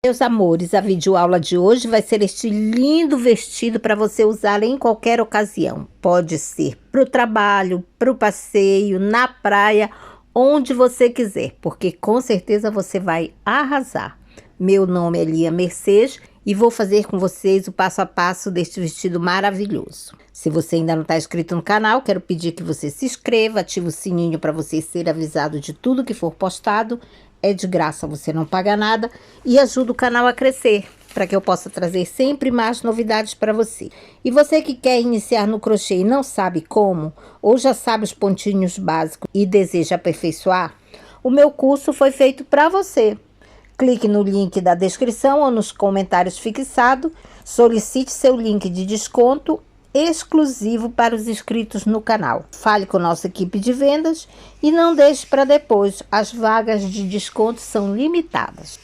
Meus amores, a videoaula de hoje vai ser este lindo vestido para você usar em qualquer ocasião. Pode ser para o trabalho, para o passeio, na praia, onde você quiser, porque com certeza você vai arrasar. Meu nome é Lia Mercedes e vou fazer com vocês o passo a passo deste vestido maravilhoso. Se você ainda não está inscrito no canal, quero pedir que você se inscreva, ative o sininho para você ser avisado de tudo que for postado. É de graça, você não paga nada e ajuda o canal a crescer, para que eu possa trazer sempre mais novidades para você. E você que quer iniciar no crochê e não sabe como, ou já sabe os pontinhos básicos e deseja aperfeiçoar, o meu curso foi feito para você. Clique no link da descrição ou nos comentários fixados, solicite seu link de desconto exclusivo para os inscritos no canal. Fale com nossa equipe de vendas e não deixe para depois, as vagas de desconto são limitadas.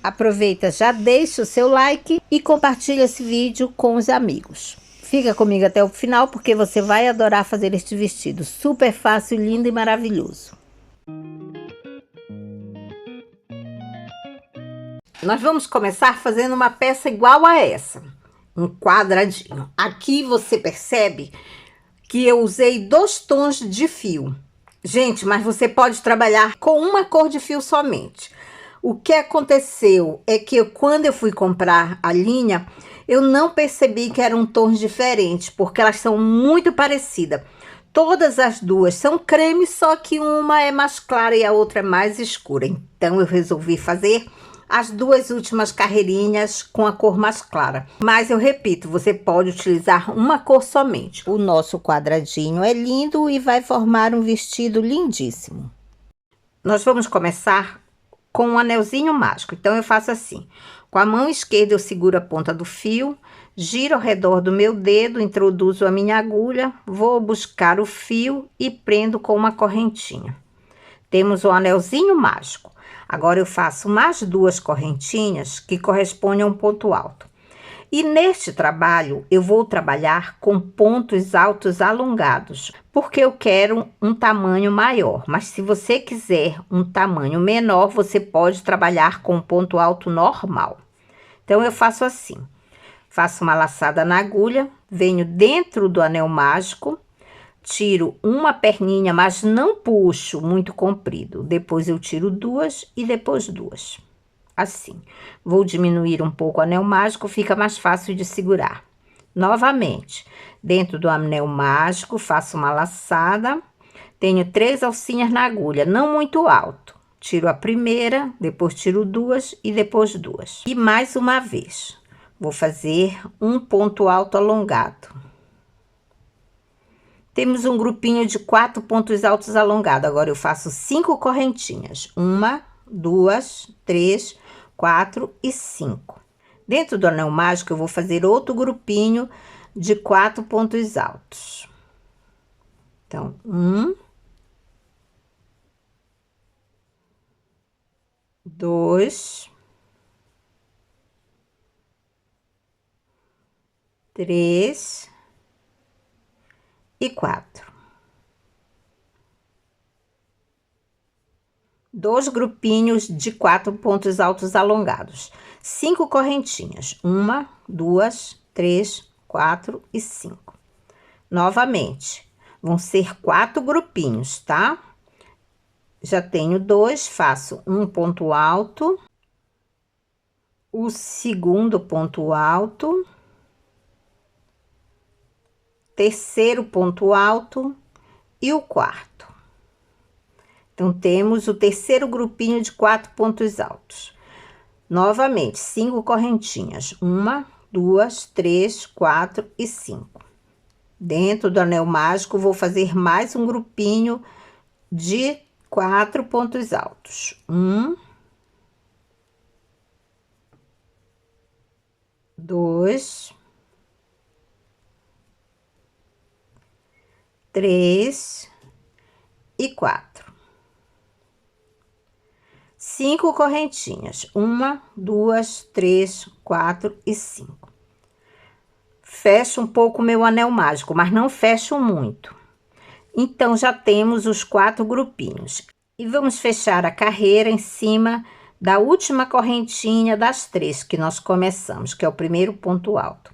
Aproveita, já deixa o seu like e compartilha esse vídeo com os amigos. Fica comigo até o final porque você vai adorar fazer este vestido super fácil, lindo e maravilhoso. Nós vamos começar fazendo uma peça igual a essa. Um quadradinho. Aqui você percebe que eu usei 2 tons de fio. Gente, mas você pode trabalhar com uma cor de fio somente. O que aconteceu é que quando eu fui comprar a linha, eu não percebi que eram tons diferentes, porque elas são muito parecidas. Todas as duas são creme, só que uma é mais clara e a outra é mais escura. Então eu resolvi fazer as 2 últimas carreirinhas com a cor mais clara. Mas eu repito, você pode utilizar uma cor somente. O nosso quadradinho é lindo e vai formar um vestido lindíssimo. Nós vamos começar com um anelzinho mágico. Então eu faço assim. Com a mão esquerda eu seguro a ponta do fio, giro ao redor do meu dedo, introduzo a minha agulha, vou buscar o fio e prendo com uma correntinha. Temos o anelzinho mágico. Agora eu faço mais 2 correntinhas que correspondem a um ponto alto. E neste trabalho eu vou trabalhar com pontos altos alongados, porque eu quero um tamanho maior. Mas se você quiser um tamanho menor, você pode trabalhar com ponto alto normal. Então eu faço assim. Faço uma laçada na agulha, venho dentro do anel mágico, tiro uma perninha, mas não puxo muito comprido. Depois eu tiro 2 e depois 2. Assim. Vou diminuir um pouco o anel mágico, fica mais fácil de segurar. Novamente, dentro do anel mágico, faço uma laçada. Tenho 3 alcinhas na agulha, não muito alto. Tiro a primeira, depois tiro 2 e depois 2. E mais uma vez. Vou fazer um ponto alto alongado. Temos um grupinho de 4 pontos altos alongados. Agora eu faço 5 correntinhas. 1, 2, 3, 4 e 5. Dentro do anel mágico eu vou fazer outro grupinho de 4 pontos altos. Então, 1, 2, 3 e 4. 2 grupinhos de 4 pontos altos alongados. 5 correntinhas. 1, 2, 3, 4 e 5. Novamente, vão ser 4 grupinhos, tá? Já tenho 2, faço um ponto alto, o segundo ponto alto, terceiro ponto alto e o quarto. Então, temos o terceiro grupinho de 4 pontos altos. Novamente, 5 correntinhas. 1, 2, 3, 4 e 5. Dentro do anel mágico, vou fazer mais um grupinho de 4 pontos altos. 1, 2, 3 e 4. 5 correntinhas. 1, 2, 3, 4 e 5. Fecho um pouco o meu anel mágico, mas não fecho muito. Então, já temos os 4 grupinhos. E vamos fechar a carreira em cima da última correntinha das 3 que nós começamos, que é o primeiro ponto alto.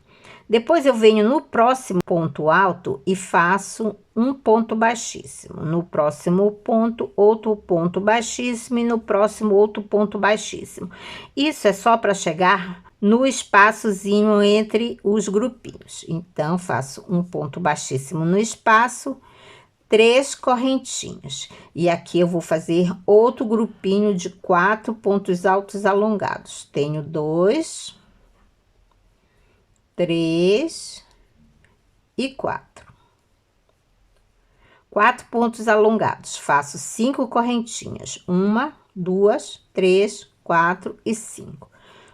Depois eu venho no próximo ponto alto e faço um ponto baixíssimo. No próximo ponto, outro ponto baixíssimo e no próximo outro ponto baixíssimo. Isso é só para chegar no espaçozinho entre os grupinhos. Então, faço um ponto baixíssimo no espaço, 3 correntinhas. E aqui eu vou fazer outro grupinho de 4 pontos altos alongados. Tenho 2, 3 e 4. 4 pontos alongados. Faço 5 correntinhas. 1, 2, 3, 4 e 5.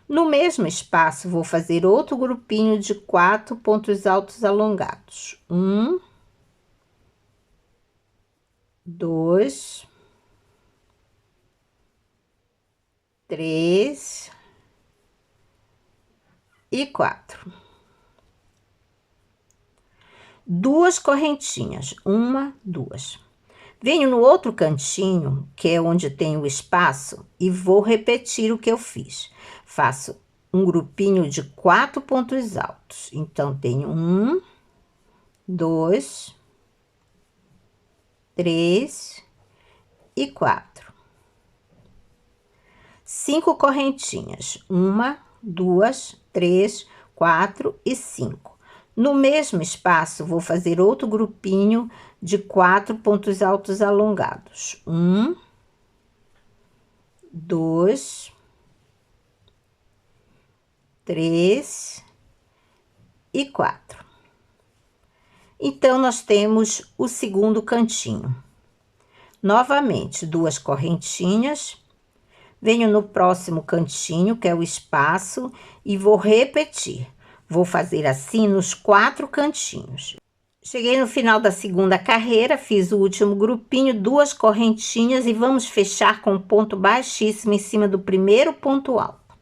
No mesmo espaço, vou fazer outro grupinho de 4 pontos altos alongados. 1, 2, 3 e 4. 2 correntinhas, 1, 2. Venho no outro cantinho, que é onde tem o espaço, e vou repetir o que eu fiz. Faço um grupinho de 4 pontos altos. Então, tenho 1, 2, 3 e 4. 5 correntinhas, 1, 2, 3, 4 e 5. No mesmo espaço, vou fazer outro grupinho de 4 pontos altos alongados. 1, 2, 3 e 4. Então, nós temos o segundo cantinho. Novamente, 2 correntinhas. Venho no próximo cantinho, que é o espaço, e vou repetir. Vou fazer assim nos 4 cantinhos. Cheguei no final da segunda carreira, fiz o último grupinho, 2 correntinhas e vamos fechar com um ponto baixíssimo em cima do primeiro ponto alto.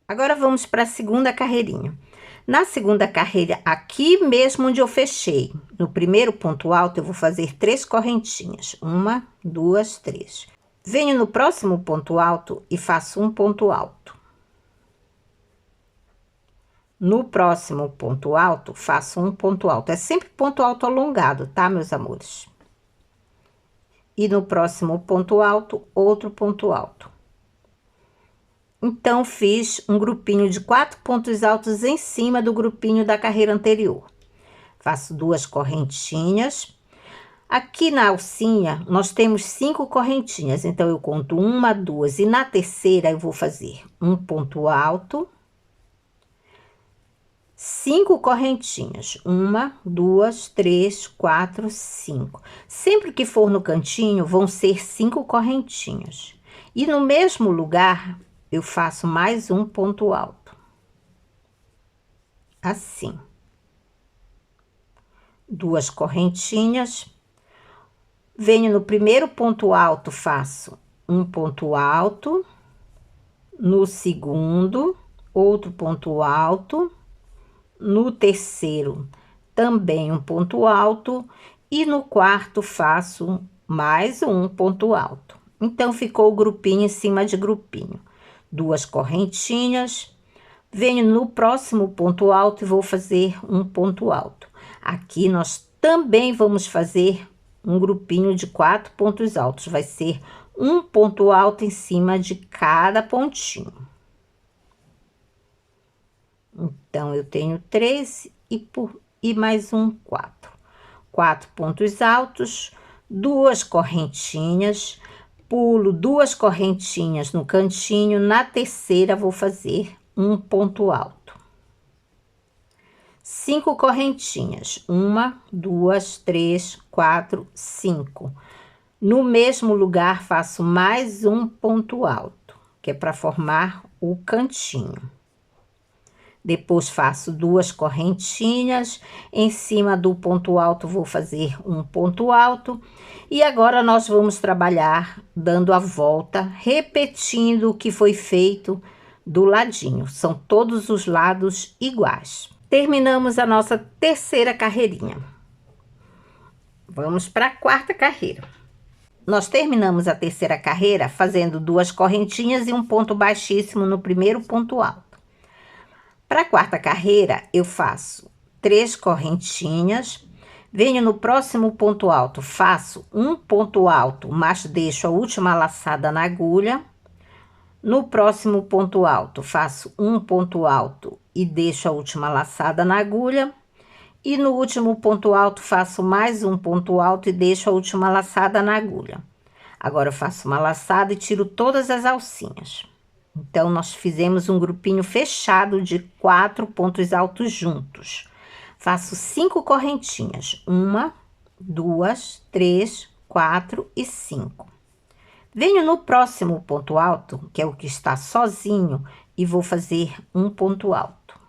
Agora vamos para a segunda carreirinha. Na segunda carreira, aqui mesmo onde eu fechei, no primeiro ponto alto, eu vou fazer 3 correntinhas. 1, 2, 3. Venho no próximo ponto alto e faço um ponto alto. No próximo ponto alto, faço um ponto alto. É sempre ponto alto alongado, tá, meus amores? E no próximo ponto alto, outro ponto alto. Então, fiz um grupinho de 4 pontos altos em cima do grupinho da carreira anterior. Faço 2 correntinhas. Aqui na alcinha, nós temos 5 correntinhas. Então, eu conto 1, 2 e na terceira eu vou fazer um ponto alto. 5 correntinhas. 1, 2, 3, 4, 5. Sempre que for no cantinho, vão ser 5 correntinhas. E no mesmo lugar, eu faço mais um ponto alto. Assim. 2 correntinhas. Venho no primeiro ponto alto, faço um ponto alto. No segundo, outro ponto alto. No terceiro, também um ponto alto. E no quarto, faço mais um ponto alto. Então, ficou o grupinho em cima de grupinho. 2 correntinhas. Venho no próximo ponto alto e vou fazer um ponto alto. Aqui, nós também vamos fazer um grupinho de 4 pontos altos. Vai ser um ponto alto em cima de cada pontinho. Então, eu tenho 3 e mais um 4. 4 pontos altos, 2 correntinhas, pulo 2 correntinhas no cantinho, na terceira vou fazer um ponto alto. 5 correntinhas, 1, 2, 3, 4, 5. No mesmo lugar, faço mais um ponto alto, que é para formar o cantinho. Depois, faço 2 correntinhas, em cima do ponto alto, vou fazer um ponto alto. E agora, nós vamos trabalhar dando a volta, repetindo o que foi feito do ladinho. São todos os lados iguais. Terminamos a nossa terceira carreirinha. Vamos para a quarta carreira. Nós terminamos a terceira carreira fazendo 2 correntinhas e um ponto baixíssimo no primeiro ponto alto. Para a quarta carreira, eu faço 3 correntinhas, venho no próximo ponto alto, faço um ponto alto, mas deixo a última laçada na agulha. No próximo ponto alto, faço um ponto alto e deixo a última laçada na agulha. E no último ponto alto, faço mais um ponto alto e deixo a última laçada na agulha. Agora, eu faço uma laçada e tiro todas as alcinhas. Então, nós fizemos um grupinho fechado de 4 pontos altos juntos. Faço 5 correntinhas. 1, 2, 3, 4 e 5. Venho no próximo ponto alto, que é o que está sozinho, e vou fazer um ponto alto.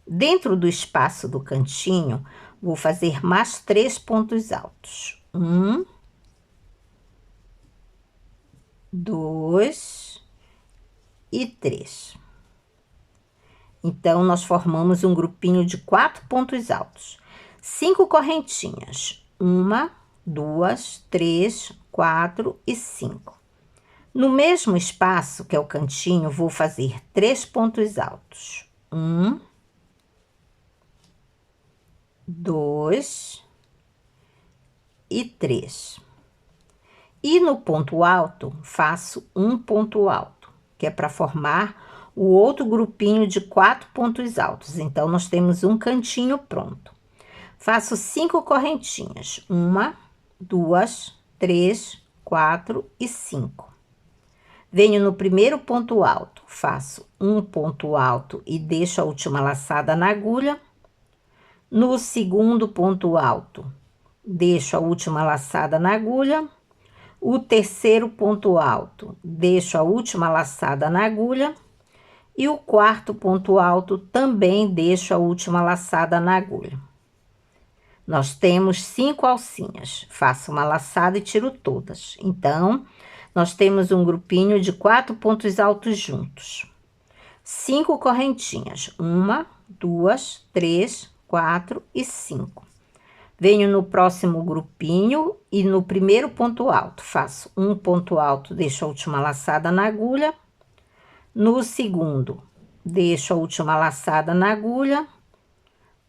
Dentro do espaço do cantinho, vou fazer mais 3 pontos altos. 1, 2 e 3. Então, nós formamos um grupinho de 4 pontos altos. 5 correntinhas. 1, 2, 3, 4 e 5. No mesmo espaço, que é o cantinho, vou fazer 3 pontos altos. 1, 2 e 3. E no ponto alto, faço um ponto alto, que é para formar o outro grupinho de 4 pontos altos. Então, nós temos um cantinho pronto. Faço 5 correntinhas. 1, 2, 3, 4 e 5. Venho no primeiro ponto alto, faço um ponto alto e deixo a última laçada na agulha. No segundo ponto alto, deixo a última laçada na agulha. O terceiro ponto alto, deixo a última laçada na agulha. E o quarto ponto alto, também deixo a última laçada na agulha. Nós temos 5 alcinhas, faço uma laçada e tiro todas. Então, nós temos um grupinho de 4 pontos altos juntos. 5 correntinhas, 1, 2, 3, 4 e 5. Venho no próximo grupinho e no primeiro ponto alto, faço um ponto alto, deixo a última laçada na agulha. No segundo, deixo a última laçada na agulha.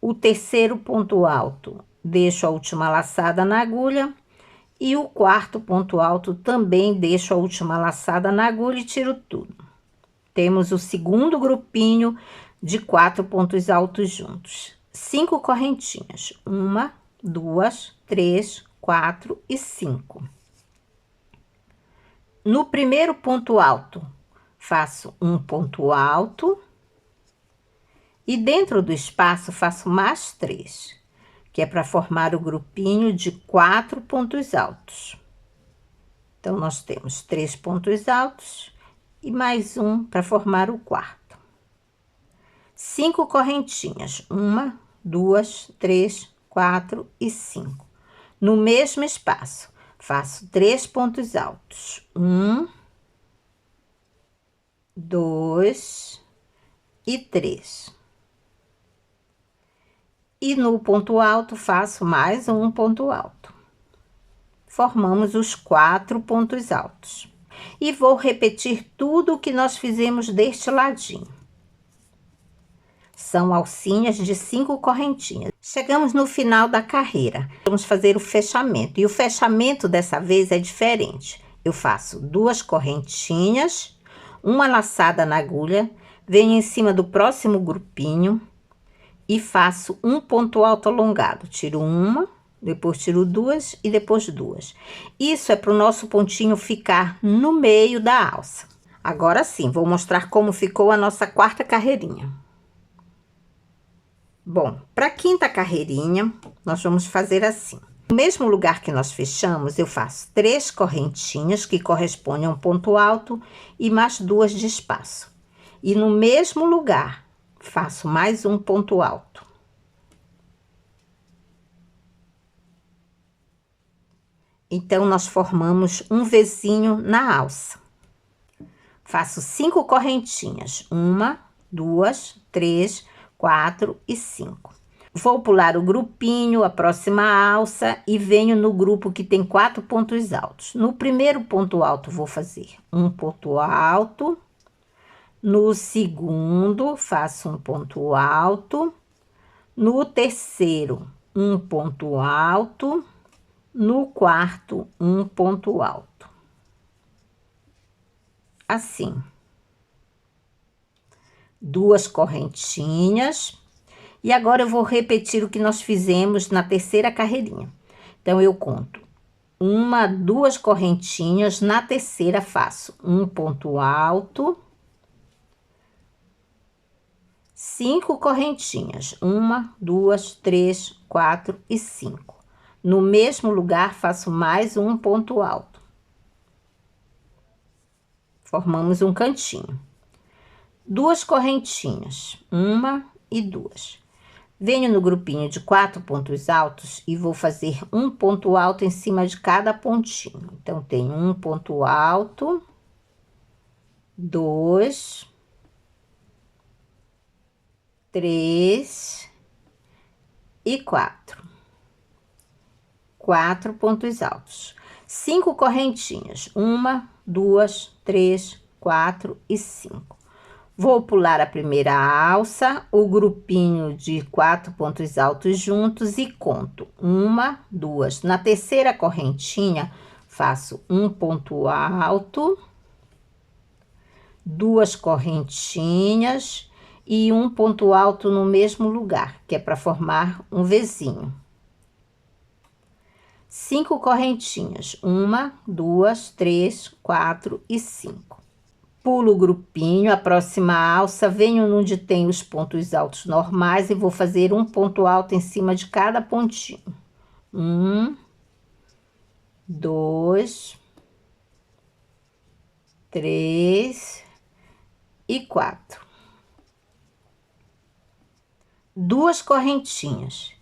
O terceiro ponto alto, deixo a última laçada na agulha. E o quarto ponto alto, também deixo a última laçada na agulha e tiro tudo. Temos o segundo grupinho de 4 pontos altos juntos. 5 correntinhas. 1, 2, 3, 4 e 5. No primeiro ponto alto, faço um ponto alto. E dentro do espaço, faço mais 3, que é para formar o grupinho de 4 pontos altos. Então, nós temos 3 pontos altos e mais um para formar o quarto. 5 correntinhas. 1, 2, 3, 4 e 5. No mesmo espaço, faço 3 pontos altos. 1, 2 e 3. E no ponto alto, faço mais um ponto alto. Formamos os 4 pontos altos. E vou repetir tudo o que nós fizemos deste ladinho. São alcinhas de 5 correntinhas. Chegamos no final da carreira. Vamos fazer o fechamento. E o fechamento dessa vez é diferente. Eu faço 2 correntinhas, uma laçada na agulha, venho em cima do próximo grupinho e faço um ponto alto alongado. Tiro uma, depois tiro 2 e depois 2. Isso é para o nosso pontinho ficar no meio da alça. Agora sim, vou mostrar como ficou a nossa quarta carreirinha. Bom, para a quinta carreirinha, nós vamos fazer assim. No mesmo lugar que nós fechamos, eu faço 3 correntinhas, que correspondem a um ponto alto, e mais 2 de espaço. E no mesmo lugar, faço mais um ponto alto. Então, nós formamos um Vzinho na alça. Faço 5 correntinhas. 1, 2, 3, 4 e 5. Vou pular o grupinho, a próxima alça e venho no grupo que tem 4 pontos altos. No primeiro ponto alto, vou fazer um ponto alto. No segundo, faço um ponto alto. No terceiro, um ponto alto. No quarto, um ponto alto. Assim. 2 correntinhas. E agora eu vou repetir o que nós fizemos na terceira carreirinha. Então, eu conto 1, 2 correntinhas, na terceira faço um ponto alto, 5 correntinhas, 1, 2, 3, 4 e 5. No mesmo lugar, faço mais um ponto alto. Formamos um cantinho. 2 correntinhas, 1 e 2. Venho no grupinho de 4 pontos altos e vou fazer um ponto alto em cima de cada pontinho. Então, tenho um ponto alto, 2, 3 e 4. 4 pontos altos. 5 correntinhas, 1, 2, 3, 4 e 5. Vou pular a primeira alça, o grupinho de 4 pontos altos juntos e conto 1, 2. Na terceira correntinha, faço um ponto alto, 2 correntinhas e um ponto alto no mesmo lugar, que é para formar um Vzinho. 5 correntinhas, 1, 2, 3, 4 e 5. Pulo o grupinho, a próxima alça, venho onde tem os pontos altos normais e vou fazer um ponto alto em cima de cada pontinho. 1, 2, 3 e 4. 2 correntinhas.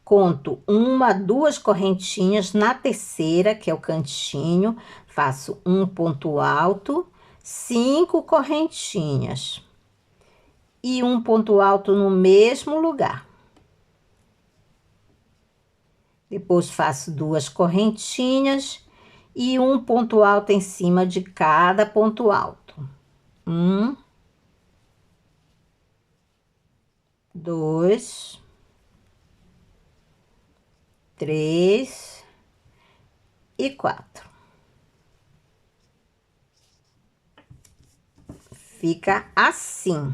Conto 1, 2 correntinhas, na terceira, que é o cantinho, faço um ponto alto, 5 correntinhas e um ponto alto no mesmo lugar. Depois faço 2 correntinhas e um ponto alto em cima de cada ponto alto. 1, 2, 3 e 4. Fica assim.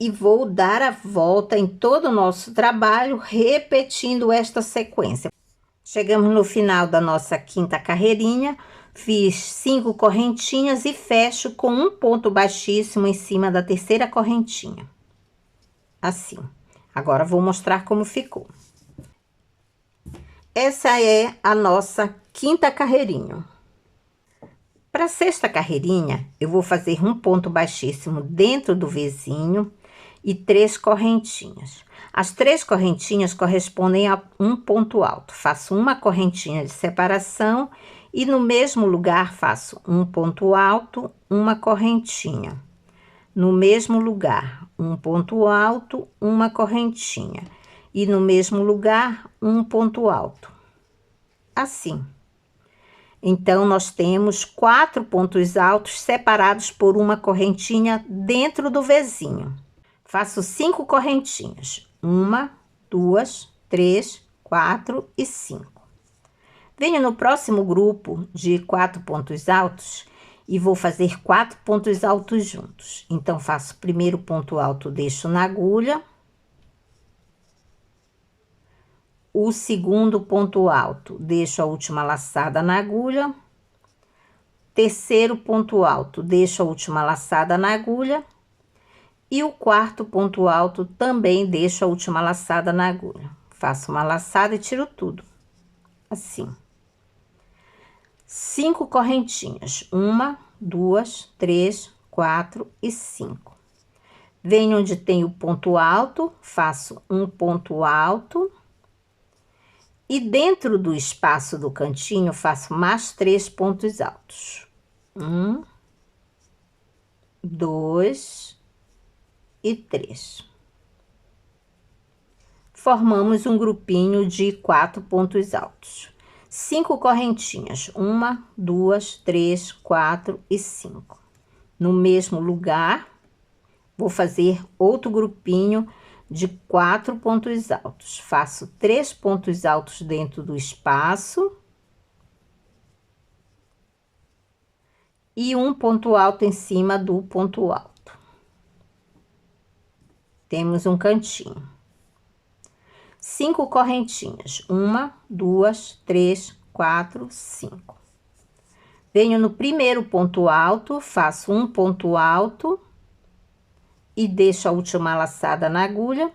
E vou dar a volta em todo o nosso trabalho, repetindo esta sequência. Chegamos no final da nossa quinta carreirinha, fiz 5 correntinhas e fecho com um ponto baixíssimo em cima da terceira correntinha. Assim. Agora, vou mostrar como ficou. Essa é a nossa quinta carreirinha. Para a sexta carreirinha, eu vou fazer um ponto baixíssimo dentro do Vzinho e 3 correntinhas. As 3 correntinhas correspondem a um ponto alto. Faço uma correntinha de separação e no mesmo lugar faço um ponto alto, uma correntinha. No mesmo lugar, um ponto alto, uma correntinha. E no mesmo lugar, um ponto alto. Assim. Então, nós temos 4 pontos altos separados por uma correntinha dentro do Vzinho. Faço 5 correntinhas. 1, 2, 3, 4 e 5. Venho no próximo grupo de 4 pontos altos e vou fazer 4 pontos altos juntos. Então, faço o primeiro ponto alto, deixo na agulha. O segundo ponto alto, deixo a última laçada na agulha. Terceiro ponto alto, deixo a última laçada na agulha. E o quarto ponto alto, também deixo a última laçada na agulha. Faço uma laçada e tiro tudo. Assim. 5 correntinhas. 1, 2, 3, 4 e 5. Venho onde tem o ponto alto, faço um ponto alto. E dentro do espaço do cantinho, faço mais 3 pontos altos. 1, 2 e 3. formamos um grupinho de 4 pontos altos. 5 correntinhas, 1, 2, 3, 4 e 5. No mesmo lugar, vou fazer outro grupinho de 4 pontos altos. Faço 3 pontos altos dentro do espaço e um ponto alto em cima do ponto alto. Temos um cantinho. 5 correntinhas, 1, 2, 3, 4, 5. Venho no primeiro ponto alto, faço um ponto alto e deixo a última laçada na agulha.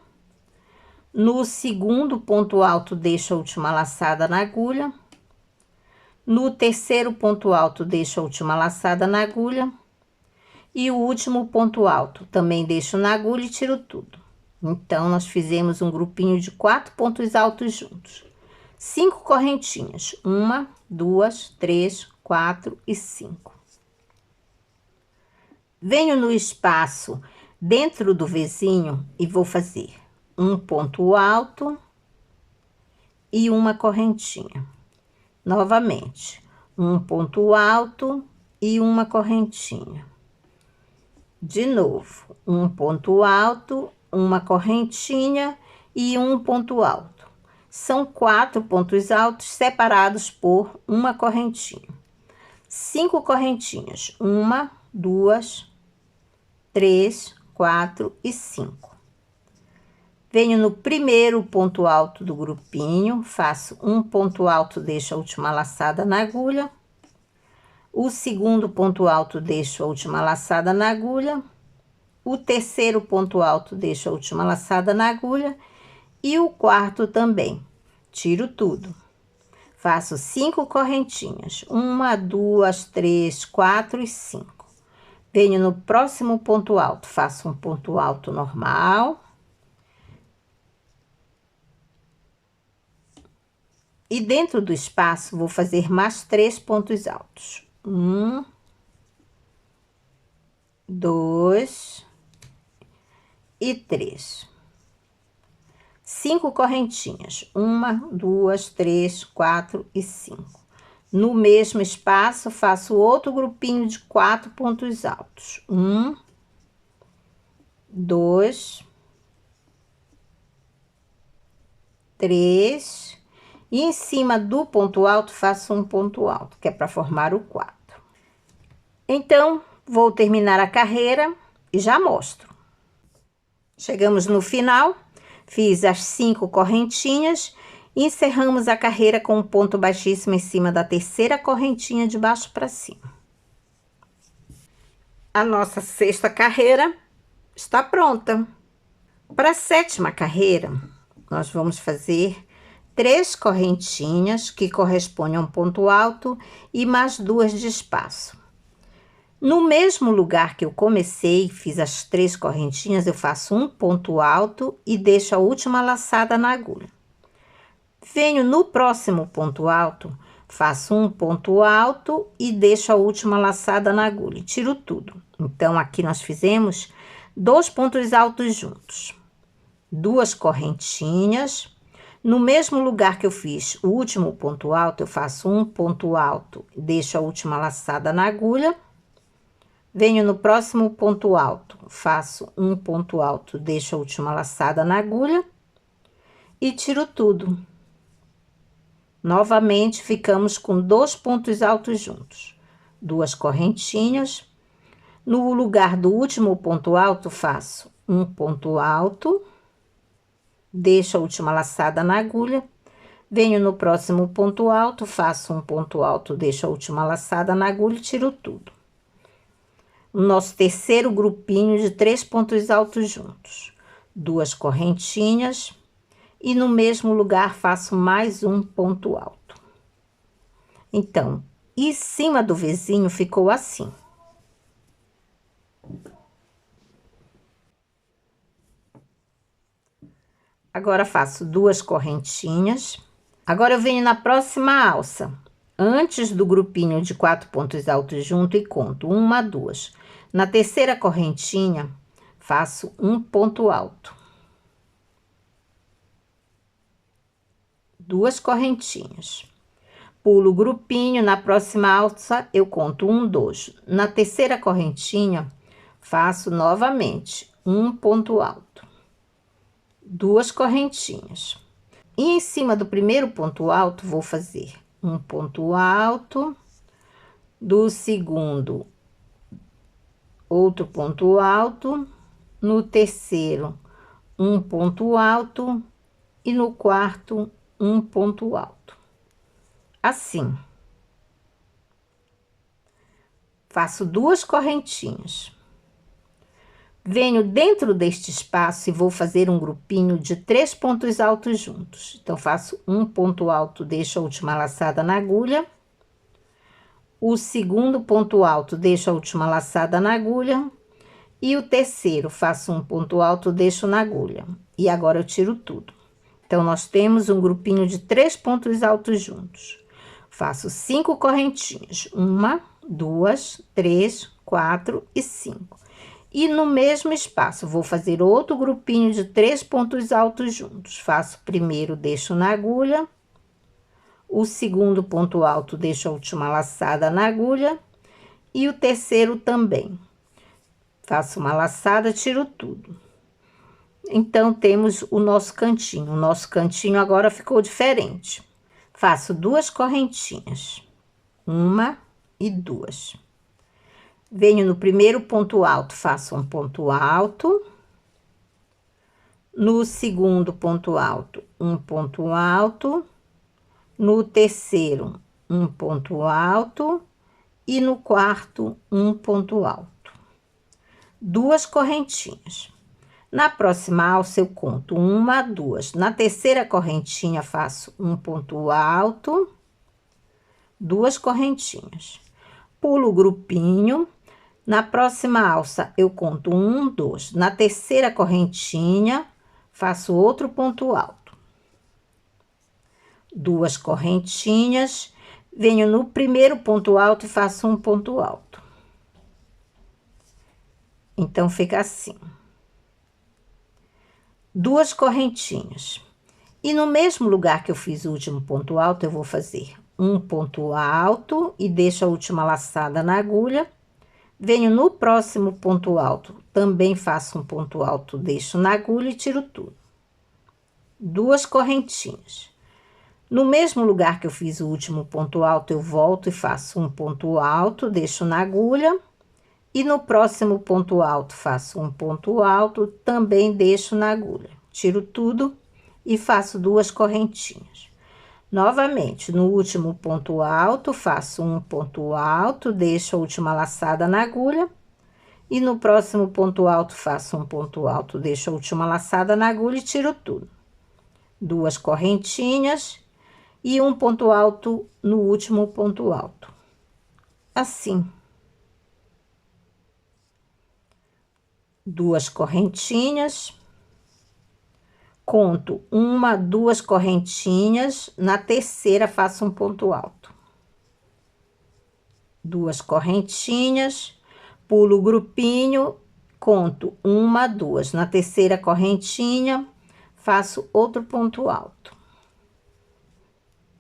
No segundo ponto alto, deixo a última laçada na agulha. No terceiro ponto alto, deixo a última laçada na agulha. E o último ponto alto, também deixo na agulha e tiro tudo. Então, nós fizemos um grupinho de 4 pontos altos juntos. 5 correntinhas, 1, 2, 3, 4 e 5. Venho no espaço dentro do vizinho e vou fazer um ponto alto e uma correntinha. Novamente, um ponto alto e uma correntinha. De novo, um ponto alto, uma correntinha e um ponto alto. São 4 pontos altos separados por uma correntinha. 5 correntinhas, 1, 2, 3, 4 e 5. Venho no primeiro ponto alto do grupinho, faço um ponto alto, deixo a última laçada na agulha. O segundo ponto alto, deixo a última laçada na agulha. O terceiro ponto alto, deixo a última laçada na agulha. E o quarto também. Tiro tudo. Faço 5 correntinhas. 1, 2, 3, 4 e 5. Venho no próximo ponto alto, faço um ponto alto normal. E dentro do espaço, vou fazer mais 3 pontos altos. 1, 2 e 3. 5 correntinhas. 1, 2, 3, 4 e 5. No mesmo espaço, faço outro grupinho de 4 pontos altos. 1, 2, 3. E em cima do ponto alto, faço um ponto alto, que é para formar o 4. Então, vou terminar a carreira e já mostro. Chegamos no final, fiz as 5 correntinhas e encerramos a carreira com um ponto baixíssimo em cima da terceira correntinha de baixo para cima. A nossa 6ª carreira está pronta. Para a 7ª carreira, nós vamos fazer 3 correntinhas que correspondem a um ponto alto e mais 2 de espaço. No mesmo lugar que eu comecei, fiz as 3 correntinhas, eu faço um ponto alto e deixo a última laçada na agulha. Venho no próximo ponto alto, faço um ponto alto e deixo a última laçada na agulha e tiro tudo. Então, aqui nós fizemos 2 pontos altos juntos, 2 correntinhas. No mesmo lugar que eu fiz o último ponto alto, eu faço um ponto alto, deixo a última laçada na agulha. Venho no próximo ponto alto, faço um ponto alto, deixo a última laçada na agulha e tiro tudo. Novamente, ficamos com 2 pontos altos juntos, 2 correntinhas. No lugar do último ponto alto, faço um ponto alto, deixo a última laçada na agulha. Venho no próximo ponto alto, faço um ponto alto, deixo a última laçada na agulha e tiro tudo. O nosso terceiro grupinho de 3 pontos altos juntos, 2 correntinhas e no mesmo lugar faço mais um ponto alto. Então, em cima do vizinho ficou assim. Agora faço 2 correntinhas. Agora eu venho na próxima alça, antes do grupinho de 4 pontos altos junto e conto 1, 2. Na terceira correntinha, faço um ponto alto. 2 correntinhas. Pulo o grupinho, na próxima alça eu conto 1, 2. Na terceira correntinha, faço novamente um ponto alto, 2 correntinhas. E em cima do primeiro ponto alto, vou fazer um ponto alto, do segundo, outro ponto alto, no terceiro, um ponto alto e no quarto, um ponto alto. Assim. Faço 2 correntinhas. Venho dentro deste espaço e vou fazer um grupinho de 3 pontos altos juntos. Então, faço um ponto alto, deixo a última laçada na agulha. O segundo ponto alto, deixo a última laçada na agulha. E o terceiro, faço um ponto alto, deixo na agulha. E agora eu tiro tudo. Então, nós temos um grupinho de 3 pontos altos juntos. Faço 5 correntinhas. 1, 2, 3, 4 e 5. E no mesmo espaço, vou fazer outro grupinho de 3 pontos altos juntos. Faço o primeiro, deixo na agulha. O segundo ponto alto, deixo a última laçada na agulha. E o terceiro também. Faço uma laçada, tiro tudo. Então, temos o nosso cantinho. O nosso cantinho agora ficou diferente. Faço 2 correntinhas. 1 e 2. Venho no primeiro ponto alto, faço um ponto alto. No segundo ponto alto, um ponto alto. No terceiro, um ponto alto. E no quarto, um ponto alto. 2 correntinhas. Na próxima alça, eu conto 1, 2. Na terceira correntinha, faço um ponto alto, 2 correntinhas. Pulo o grupinho. Na próxima alça, eu conto 1, 2. Na terceira correntinha, faço outro ponto alto. 2 correntinhas. Venho no primeiro ponto alto e faço um ponto alto. Então, fica assim. 2 correntinhas. E no mesmo lugar que eu fiz o último ponto alto, eu vou fazer um ponto alto e deixo a última laçada na agulha. Venho no próximo ponto alto, também faço um ponto alto, deixo na agulha e tiro tudo. 2 correntinhas. No mesmo lugar que eu fiz o último ponto alto, eu volto e faço um ponto alto, deixo na agulha. E no próximo ponto alto, faço um ponto alto, também deixo na agulha. Tiro tudo e faço 2 correntinhas. Novamente, no último ponto alto, faço um ponto alto, deixo a última laçada na agulha. E no próximo ponto alto, faço um ponto alto, deixo a última laçada na agulha e tiro tudo. 2 correntinhas e um ponto alto no último ponto alto. Assim. 2 correntinhas. Conto 1, 2 correntinhas, na terceira faço um ponto alto. 2 correntinhas, pulo o grupinho, conto 1, 2. Na terceira correntinha, faço outro ponto alto.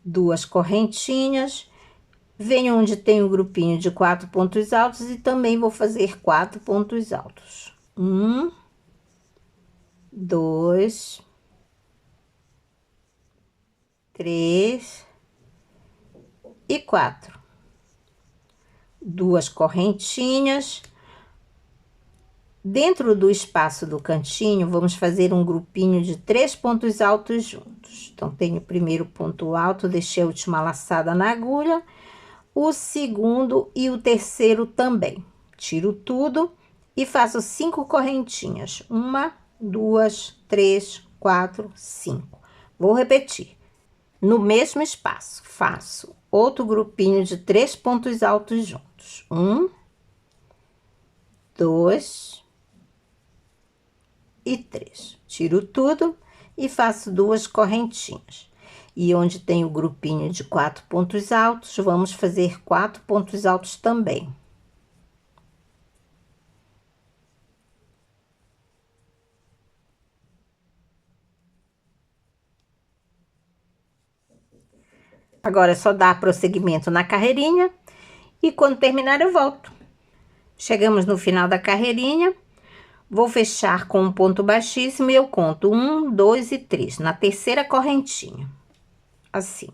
2 correntinhas, venho onde tem o grupinho de 4 pontos altos e também vou fazer 4 pontos altos. 1, 2, 3 e 4. 2 correntinhas. Dentro do espaço do cantinho, vamos fazer um grupinho de 3 pontos altos juntos. Então, tenho o primeiro ponto alto, deixei a última laçada na agulha, o segundo e o terceiro também. Tiro tudo e faço 5 correntinhas. 1, 2, 3, 4, 5. Vou repetir. No mesmo espaço, faço outro grupinho de 3 pontos altos juntos. 1, 2 e 3. Tiro tudo e faço 2 correntinhas. E onde tem o grupinho de 4 pontos altos, vamos fazer 4 pontos altos também. Agora é só dar prosseguimento na carreirinha e quando terminar eu volto. Chegamos no final da carreirinha, vou fechar com um ponto baixíssimo e eu conto 1, 2 e 3 na terceira correntinha. Assim.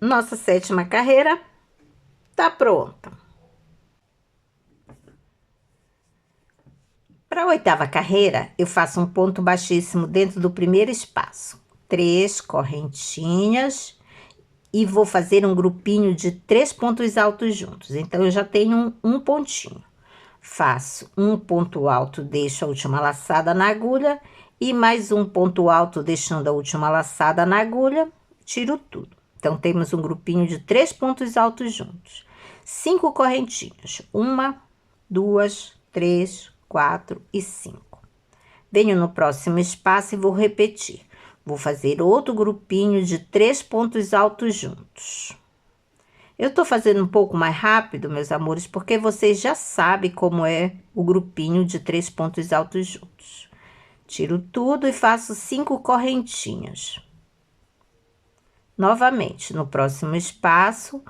Nossa 7ª carreira tá pronta. Para a 8ª carreira, eu faço um ponto baixíssimo dentro do primeiro espaço. 3 correntinhas e vou fazer um grupinho de 3 pontos altos juntos. Então, eu já tenho um pontinho. Faço um ponto alto, deixo a última laçada na agulha e mais um ponto alto, deixando a última laçada na agulha, tiro tudo. Então, temos um grupinho de 3 pontos altos juntos. 5 correntinhas. 1, 2, 3, 4 e 5. Venho no próximo espaço e vou repetir. Vou fazer outro grupinho de 3 pontos altos juntos. Eu tô fazendo um pouco mais rápido, meus amores, porque vocês já sabem como é o grupinho de 3 pontos altos juntos. Tiro tudo e faço 5 correntinhas. Novamente, no próximo espaço,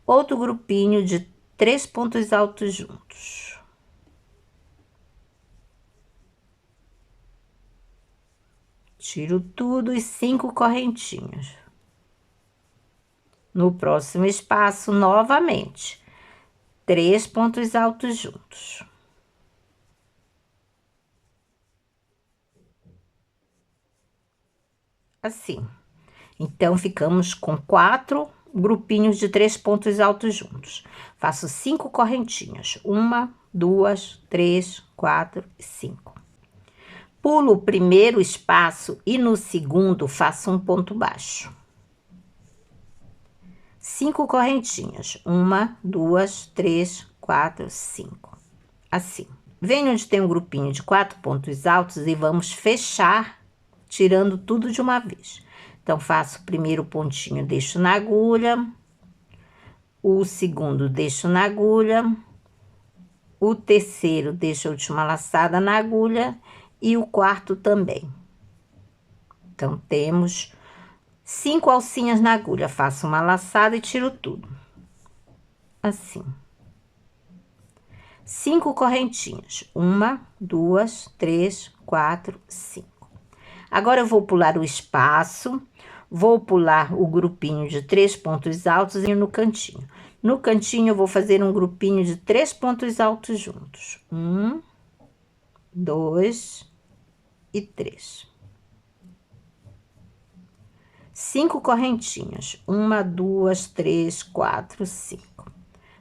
outro grupinho de 3 pontos altos juntos. Tiro tudo e 5 correntinhas. No próximo espaço, novamente, 3 pontos altos juntos. Assim. Então, ficamos com 4 grupinhos de 3 pontos altos juntos. Faço 5 correntinhas. 1, 2, 3, 4 e 5. Pulo o primeiro espaço e no segundo faço um ponto baixo. 5 correntinhas. 1, 2, 3, 4, 5. Assim. Venho onde tem um grupinho de 4 pontos altos e vamos fechar, tirando tudo de uma vez. Então, faço o primeiro pontinho, deixo na agulha. O segundo, deixo na agulha. O terceiro, deixo a última laçada na agulha. E o quarto também. Então, temos 5 alcinhas na agulha. Faço uma laçada e tiro tudo. Assim. 5 correntinhas. 1, 2, 3, 4, 5. Agora, eu vou pular o espaço. Vou pular o grupinho de 3 pontos altos e no cantinho. No cantinho, eu vou fazer um grupinho de 3 pontos altos juntos. 1, 2 e 3. 5 correntinhas. 1, 2, 3, 4, 5.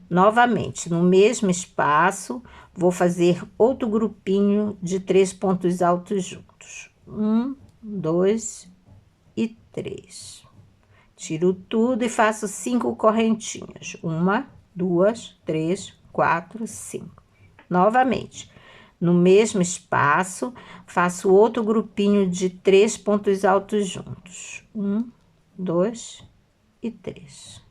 Novamente, no mesmo espaço, vou fazer outro grupinho de 3 pontos altos juntos. 1, 2 e 3. Tiro tudo e faço 5 correntinhas. 1, 2, 3, 4, 5. Novamente. No mesmo espaço, faço outro grupinho de 3 pontos altos juntos. 1, 2 e 3.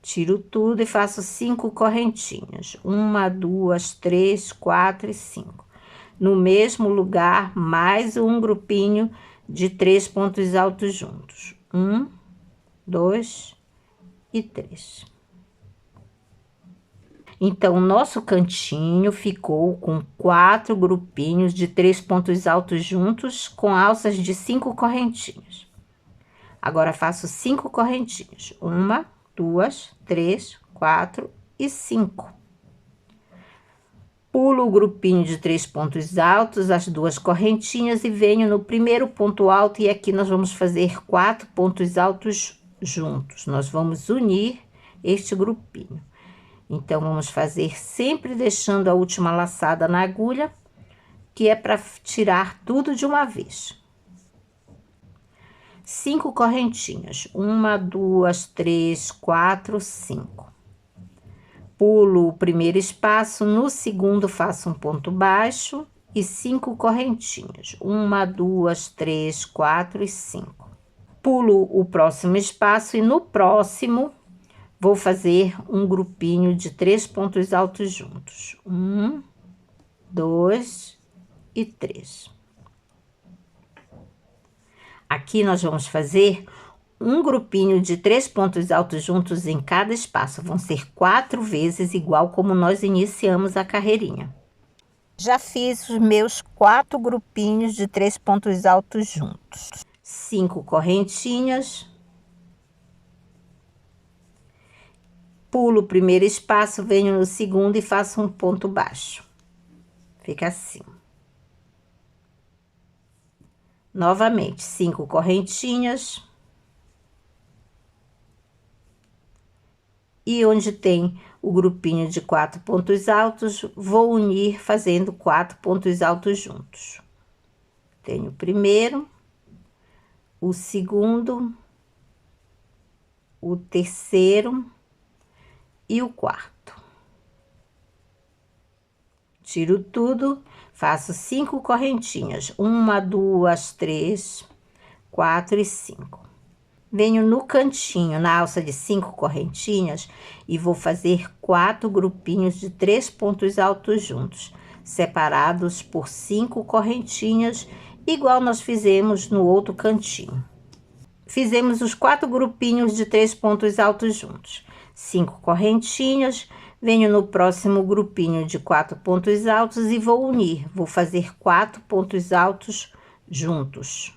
Tiro tudo e faço 5 correntinhas. 1, 2, 3, 4 e 5. No mesmo lugar, mais um grupinho de 3 pontos altos juntos. 1, 2 e 3. Então, o nosso cantinho ficou com 4 grupinhos de 3 pontos altos juntos, com alças de 5 correntinhas. Agora, faço 5 correntinhas. 1, 2, 3, 4 e 5. Pulo o grupinho de 3 pontos altos, as 2 correntinhas e venho no primeiro ponto alto. E aqui nós vamos fazer 4 pontos altos juntos. Nós vamos unir este grupinho. Então, vamos fazer sempre deixando a última laçada na agulha, que é para tirar tudo de uma vez. 5 correntinhas. 1, 2, 3, 4, 5. Pulo o primeiro espaço, no segundo faço um ponto baixo e 5 correntinhas. 1, 2, 3, 4 e 5. Pulo o próximo espaço e no próximo vou fazer um grupinho de 3 pontos altos juntos. 1, 2 e 3. Aqui nós vamos fazer um grupinho de 3 pontos altos juntos em cada espaço. Vão ser 4 vezes igual como nós iniciamos a carreirinha. Já fiz os meus 4 grupinhos de 3 pontos altos juntos. 5 correntinhas. Pulo o primeiro espaço, venho no segundo e faço um ponto baixo. Fica assim. Novamente, 5 correntinhas. E onde tem o grupinho de 4 pontos altos, vou unir fazendo 4 pontos altos juntos. Tenho o primeiro, o segundo, o terceiro e o quarto. Tiro tudo, faço 5 correntinhas, 1, 2, 3, 4 e 5. Venho no cantinho, na alça de 5 correntinhas, e vou fazer 4 grupinhos de 3 pontos altos juntos, separados por 5 correntinhas, igual nós fizemos no outro cantinho. Fizemos os 4 grupinhos de 3 pontos altos juntos, 5 correntinhas, venho no próximo grupinho de 4 pontos altos e vou unir, vou fazer 4 pontos altos juntos.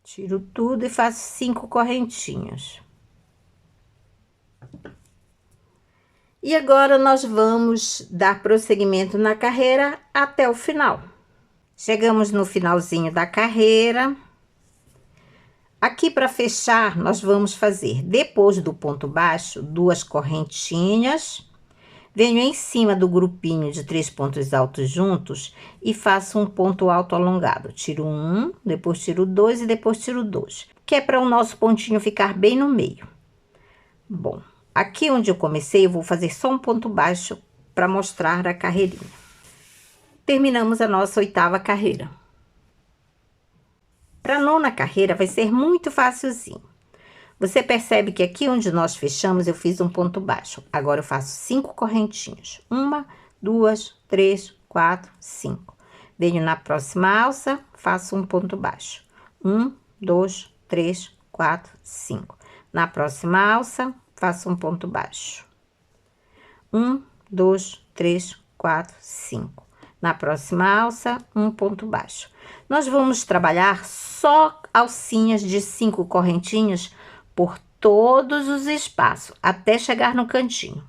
Tiro tudo e faço 5 correntinhas. E agora nós vamos dar prosseguimento na carreira até o final. Chegamos no finalzinho da carreira. Aqui para fechar, nós vamos fazer, depois do ponto baixo, 2 correntinhas. Venho em cima do grupinho de 3 pontos altos juntos e faço um ponto alto alongado. Tiro 1, depois tiro 2 e depois tiro 2, que é para o nosso pontinho ficar bem no meio. Bom, aqui onde eu comecei, eu vou fazer só um ponto baixo para mostrar a carreirinha. Terminamos a nossa 8ª carreira. Para a 9ª carreira vai ser muito facilzinho. Você percebe que aqui onde nós fechamos, eu fiz um ponto baixo. Agora eu faço 5 correntinhas. 1, 2, 3, 4, 5. Venho na próxima alça, faço um ponto baixo. 1, 2, 3, 4, 5. Na próxima alça, faço um ponto baixo. 1, 2, 3, 4, 5. Na próxima alça, um ponto baixo. Nós vamos trabalhar só alcinhas de 5 correntinhas por todos os espaços, até chegar no cantinho.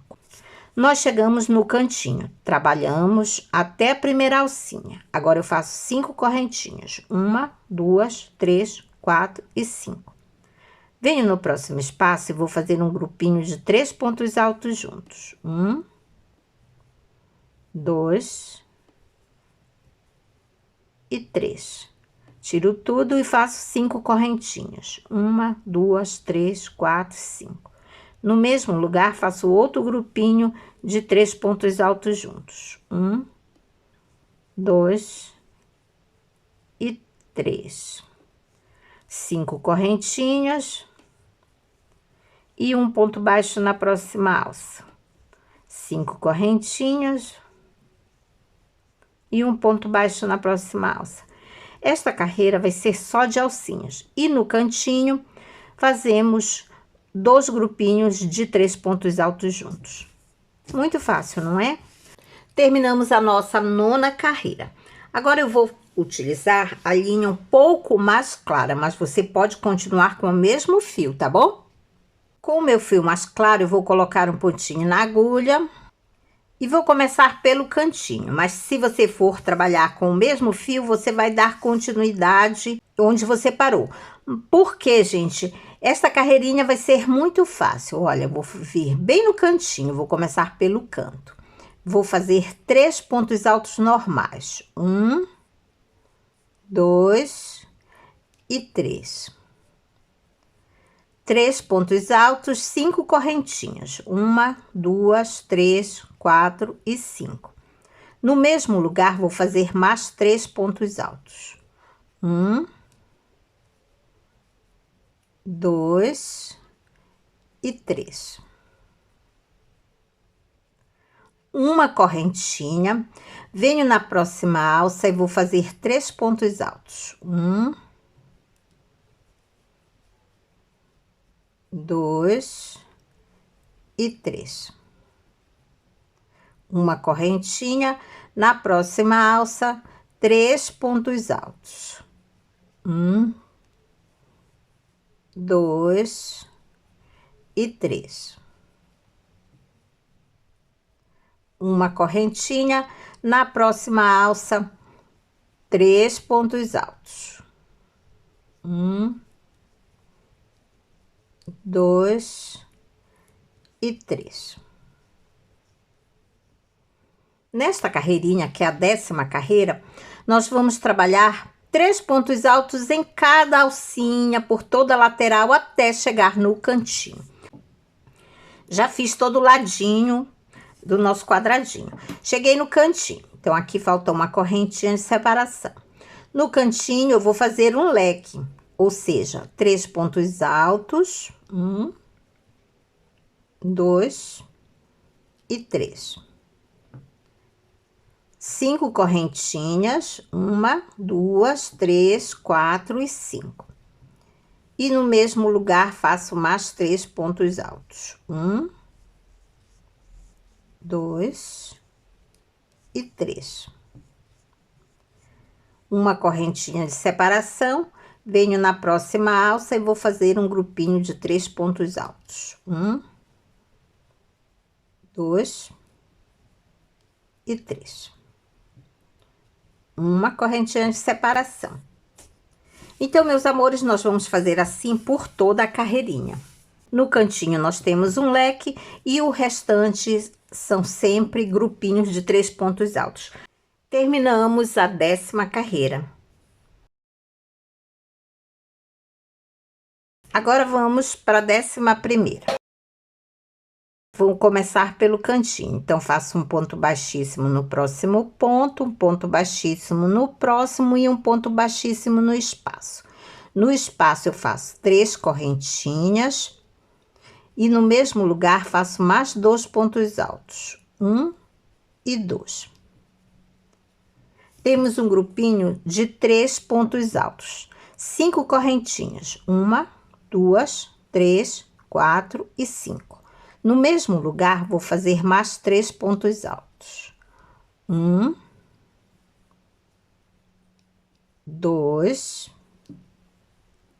Nós chegamos no cantinho, trabalhamos até a primeira alcinha. Agora eu faço 5 correntinhas. 1, 2, 3, 4 e 5. Venho no próximo espaço e vou fazer um grupinho de 3 pontos altos juntos. 1, 2 e 3. Tiro tudo e faço 5 correntinhas. 1, 2, 3, 4, 5. No mesmo lugar, faço outro grupinho de 3 pontos altos juntos. 1, 2 e 3. 5 correntinhas e um ponto baixo na próxima alça. 5 correntinhas e um ponto baixo na próxima alça. Esta carreira vai ser só de alcinhas. E no cantinho, fazemos 2 grupinhos de 3 pontos altos juntos. Muito fácil, não é? Terminamos a nossa 9ª carreira. Agora eu vou utilizar a linha um pouco mais clara, mas você pode continuar com o mesmo fio, tá bom? Com o meu fio mais claro, eu vou colocar um pontinho na agulha. E vou começar pelo cantinho, mas se você for trabalhar com o mesmo fio, você vai dar continuidade onde você parou. Porque, gente, essa carreirinha vai ser muito fácil. Olha, eu vou vir bem no cantinho, vou começar pelo canto. Vou fazer 3 pontos altos normais. 1, 2 e 3. 3 pontos altos, 5 correntinhas. 1, 2, 3, 4 e 5. No mesmo lugar, vou fazer mais 3 pontos altos. 1, 2 e 3. uma correntinha, venho na próxima alça e vou fazer 3 pontos altos. 1, 2 e 3. Uma correntinha, na próxima alça, 3 pontos altos. 1, 2 e 3. Uma correntinha, na próxima alça, 3 pontos altos. 1, 2 e 3. Nesta carreirinha, que é a 10ª carreira, nós vamos trabalhar 3 pontos altos em cada alcinha, por toda a lateral, até chegar no cantinho. Já fiz todo o ladinho do nosso quadradinho. Cheguei no cantinho, então aqui faltou uma correntinha de separação. No cantinho, eu vou fazer um leque, ou seja, 3 pontos altos, 1, 2 e 3. 5 correntinhas, 1, 2, 3, 4 e 5. E no mesmo lugar faço mais 3 pontos altos. 1, 2 e 3. Uma correntinha de separação, venho na próxima alça e vou fazer um grupinho de 3 pontos altos. 1, 2 e 3. Uma correntinha de separação. Então, meus amores, nós vamos fazer assim por toda a carreirinha. No cantinho nós temos um leque e o restante são sempre grupinhos de 3 pontos altos. Terminamos a 10ª carreira. Agora vamos para a 11ª. Vou começar pelo cantinho, então faço um ponto baixíssimo no próximo ponto, um ponto baixíssimo no próximo e um ponto baixíssimo no espaço. No espaço eu faço 3 correntinhas e no mesmo lugar faço mais 2 pontos altos, 1 e 2. Temos um grupinho de 3 pontos altos, 5 correntinhas, 1, 2, 3, 4 e 5. No mesmo lugar, vou fazer mais 3 pontos altos. 1, 2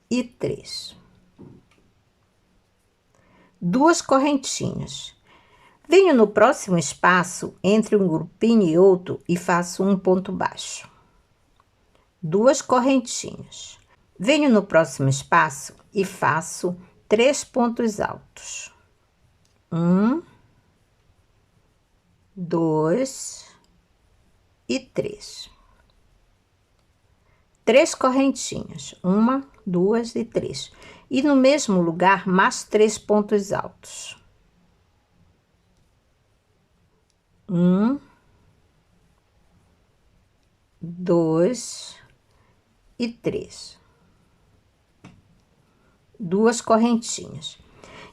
e 3. 2 correntinhas. Venho no próximo espaço, entre um grupinho e outro, e faço um ponto baixo. 2 correntinhas. Venho no próximo espaço e faço 3 pontos altos. 1, 2 e 3. 3 correntinhas, 1, 2 e 3. E no mesmo lugar, mais 3 pontos altos. 1, 2 e 3. 2 correntinhas.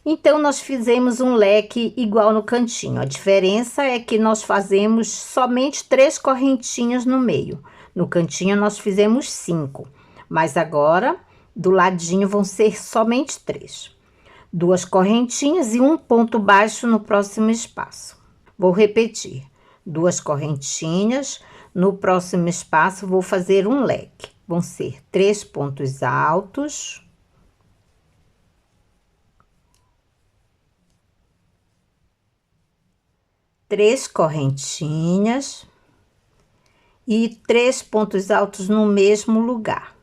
Então, nós fizemos um leque igual no cantinho. A diferença é que nós fazemos somente 3 correntinhas no meio. No cantinho, nós fizemos 5. Mas agora, do ladinho, vão ser somente 3. 2 correntinhas e um ponto baixo no próximo espaço. Vou repetir. 2 correntinhas. No próximo espaço, vou fazer um leque. Vão ser 3 pontos altos. 3 correntinhas e 3 pontos altos no mesmo lugar.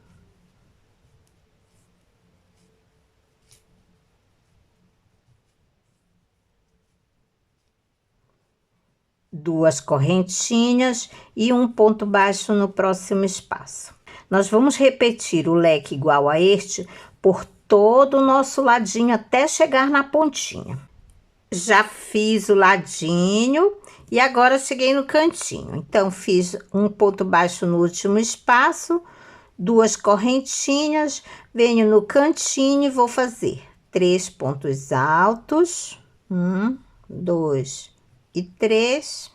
Duas correntinhas e um ponto baixo no próximo espaço. Nós vamos repetir o leque igual a este por todo o nosso ladinho até chegar na pontinha. Já fiz o ladinho e agora cheguei no cantinho. Então, fiz um ponto baixo no último espaço, 2 correntinhas, venho no cantinho e vou fazer 3 pontos altos, 1, 2 e 3.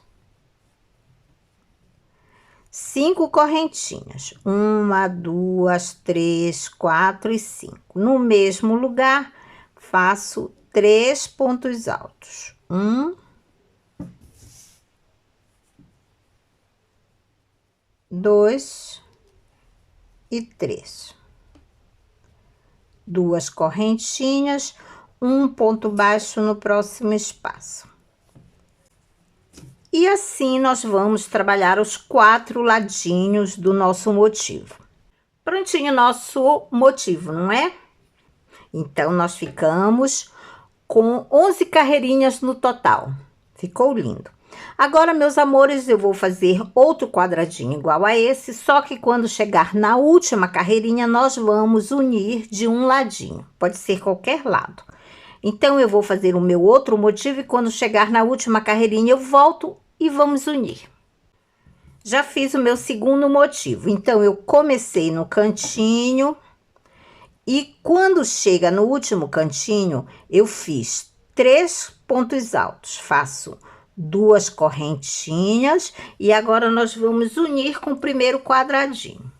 5 correntinhas. 1, 2, 3, 4 e 5. No mesmo lugar, faço 3 pontos altos. 1, 2 e 3. 2 correntinhas, um ponto baixo no próximo espaço. E assim nós vamos trabalhar os 4 ladinhos do nosso motivo. Prontinho nosso motivo, não é? Então, nós ficamos com 11 carreirinhas no total. Ficou lindo. Agora, meus amores, eu vou fazer outro quadradinho igual a esse, só que quando chegar na última carreirinha, nós vamos unir de um ladinho. Pode ser qualquer lado. Então, eu vou fazer o meu outro motivo e quando chegar na última carreirinha, eu volto e vamos unir. Já fiz o meu segundo motivo. Então, eu comecei no cantinho e quando chega no último cantinho, eu fiz 3 pontos altos. Faço 2 correntinhas e agora nós vamos unir com o primeiro quadradinho.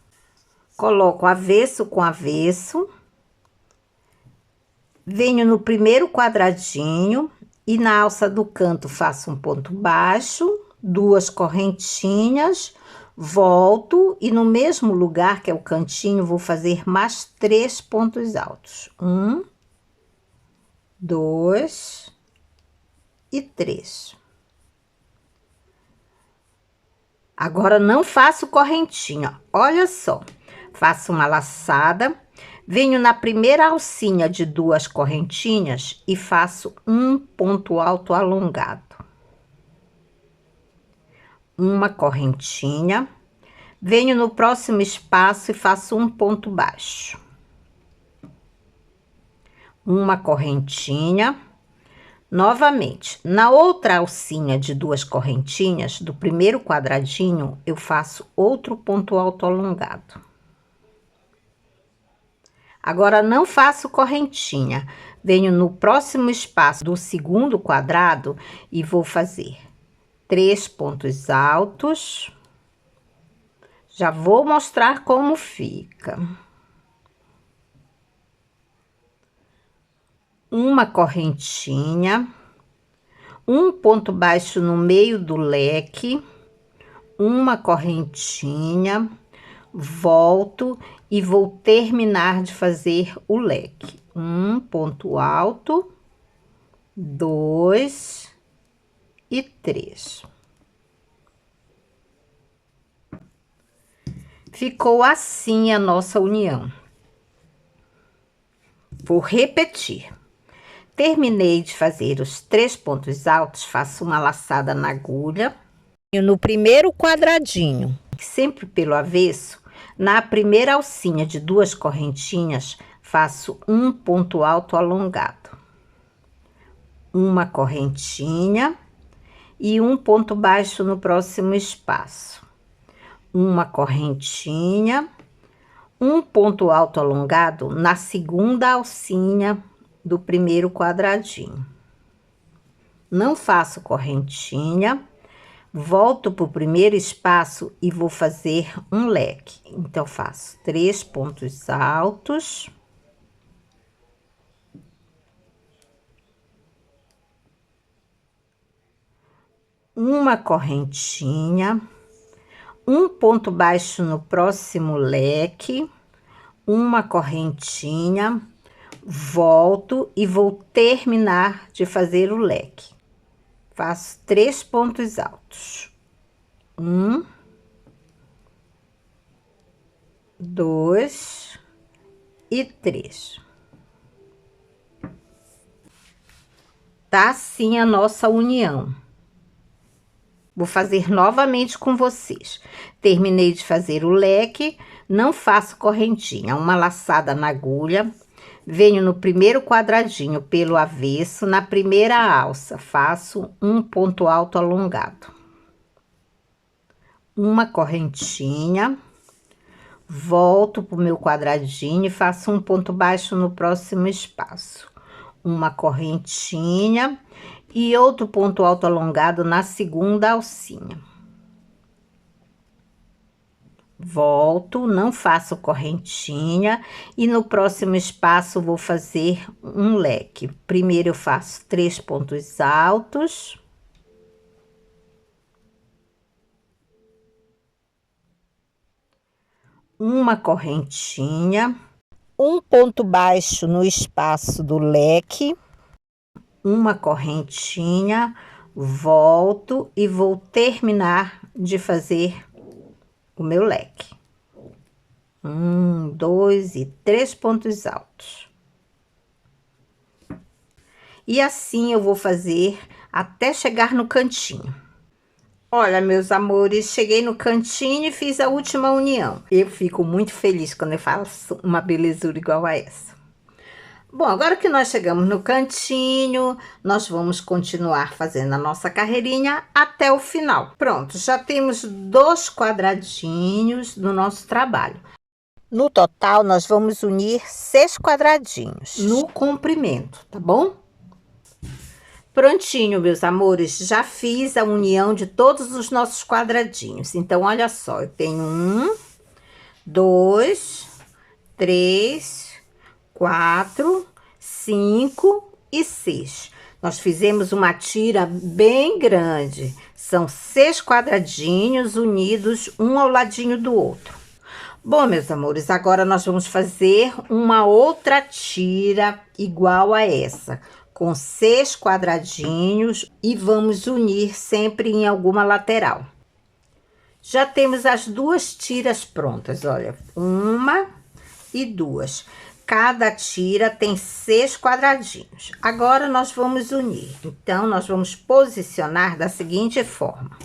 Coloco avesso com avesso. Venho no primeiro quadradinho e na alça do canto faço um ponto baixo, 2 correntinhas, volto e no mesmo lugar que é o cantinho vou fazer mais 3 pontos altos. 1, 2 e 3. Agora não faço correntinha, olha só. Faço uma laçada, venho na primeira alcinha de 2 correntinhas e faço um ponto alto alongado. Uma correntinha, venho no próximo espaço e faço um ponto baixo. Uma correntinha, novamente, na outra alcinha de 2 correntinhas do primeiro quadradinho, eu faço outro ponto alto alongado. Agora, não faço correntinha, venho no próximo espaço do segundo quadrado e vou fazer 3 pontos altos. Já vou mostrar como fica. Uma correntinha, um ponto baixo no meio do leque, uma correntinha, volto e vou terminar de fazer o leque. Um ponto alto, 2 e 3. Ficou assim a nossa união. Vou repetir. Terminei de fazer os 3 pontos altos, faço uma laçada na agulha. E no primeiro quadradinho, sempre pelo avesso, na primeira alcinha de 2 correntinhas, faço um ponto alto alongado. Uma correntinha e um ponto baixo no próximo espaço. Uma correntinha, um ponto alto alongado na segunda alcinha do primeiro quadradinho. Não faço correntinha, volto para o primeiro espaço e vou fazer um leque. Então, faço 3 pontos altos. Uma correntinha, um ponto baixo no próximo leque, uma correntinha, volto e vou terminar de fazer o leque. Faço 3 pontos altos. 1, 2 e 3. Tá assim a nossa união. Vou fazer novamente com vocês. Terminei de fazer o leque, não faço correntinha, uma laçada na agulha, venho no primeiro quadradinho pelo avesso, na primeira alça, faço um ponto alto alongado. Uma correntinha, volto pro meu quadradinho e faço um ponto baixo no próximo espaço. Uma correntinha e outro ponto alto alongado na segunda alcinha. Volto, não faço correntinha e no próximo espaço vou fazer um leque. Primeiro eu faço 3 pontos altos. Uma correntinha, um ponto baixo no espaço do leque, uma correntinha, volto e vou terminar de fazer o meu leque. 1, 2 e 3 pontos altos. E assim eu vou fazer até chegar no cantinho. Olha, meus amores, cheguei no cantinho e fiz a última união. Eu fico muito feliz quando eu faço uma belezura igual a essa. Bom, agora que nós chegamos no cantinho, nós vamos continuar fazendo a nossa carreirinha até o final. Pronto, já temos 2 quadradinhos no nosso trabalho. No total, nós vamos unir 6 quadradinhos no comprimento, tá bom? Prontinho, meus amores, já fiz a união de todos os nossos quadradinhos. Então, olha só, eu tenho 1, 2, 3, 4, 5 e 6. Nós fizemos uma tira bem grande. São 6 quadradinhos unidos, um ao ladinho do outro. Bom, meus amores, agora nós vamos fazer uma outra tira igual a essa, com 6 quadradinhos e vamos unir sempre em alguma lateral. Já temos as 2 tiras prontas, olha, 1 e 2. Cada tira tem 6 quadradinhos. Agora nós vamos unir. Então, nós vamos posicionar da seguinte forma.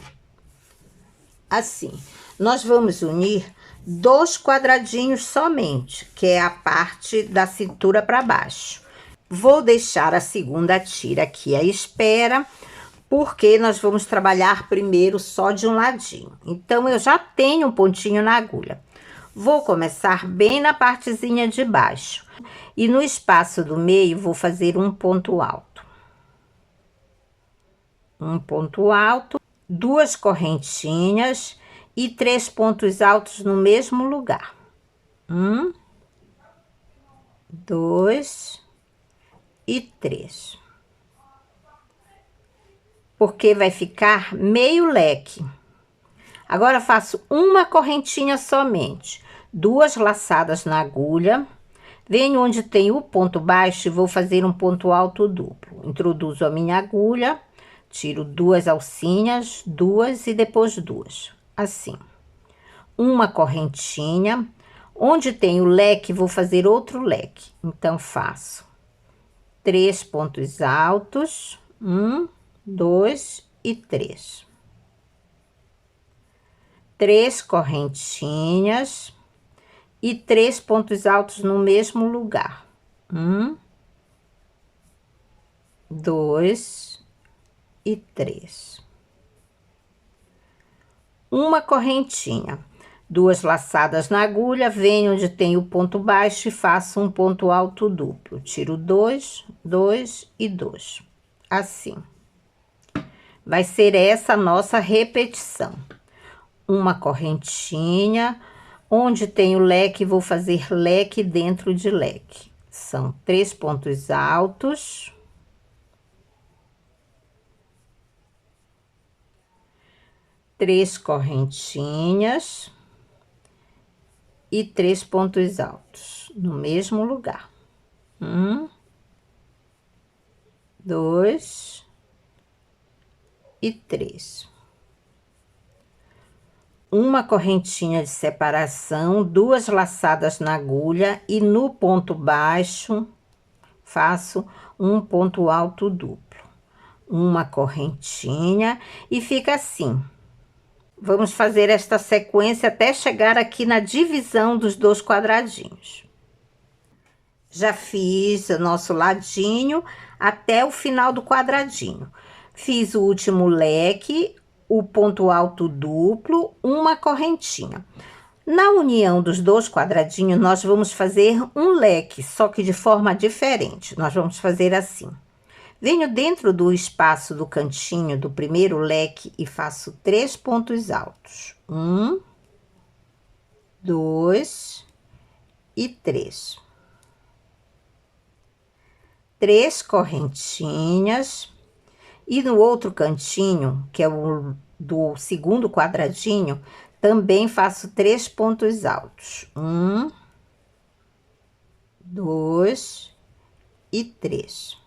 Assim, nós vamos unir 2 quadradinhos somente, que é a parte da cintura para baixo. Vou deixar a segunda tira aqui à espera, porque nós vamos trabalhar primeiro só de um ladinho. Então, eu já tenho um pontinho na agulha. Vou começar bem na partezinha de baixo. E no espaço do meio, vou fazer um ponto alto. Um ponto alto, 2 correntinhas e 3 pontos altos no mesmo lugar. 1, 2 e 3. Porque vai ficar meio leque. Agora, faço uma correntinha somente, 2 laçadas na agulha, venho onde tem o ponto baixo e vou fazer um ponto alto duplo. Introduzo a minha agulha, tiro 2 alcinhas, 2 e depois 2, assim. Uma correntinha, onde tem o leque, vou fazer outro leque. Então, faço 3 pontos altos, 1, 2 e 3. 3 correntinhas e 3 pontos altos no mesmo lugar. 1, 2 e 3. Uma correntinha, 2 laçadas na agulha, venho onde tem o ponto baixo e faço um ponto alto duplo. Tiro 2, 2 e 2. Assim. Vai ser essa a nossa repetição. Uma correntinha, onde tem o leque, vou fazer leque dentro de leque. São 3 pontos altos. 3 correntinhas e 3 pontos altos no mesmo lugar. 1, 2 e 3. Uma correntinha de separação, 2 laçadas na agulha e no ponto baixo faço um ponto alto duplo. Uma correntinha e fica assim. Vamos fazer esta sequência até chegar aqui na divisão dos 2 quadradinhos. Já fiz o nosso ladinho até o final do quadradinho. Fiz o último leque, o ponto alto duplo, uma correntinha. Na união dos 2 quadradinhos, nós vamos fazer um leque, só que de forma diferente. Nós vamos fazer assim. Venho dentro do espaço do cantinho do primeiro leque e faço 3 pontos altos. 1, 2 e 3. 3 correntinhas. E no outro cantinho, que é o do segundo quadradinho, também faço 3 pontos altos. 1, 2 e 3.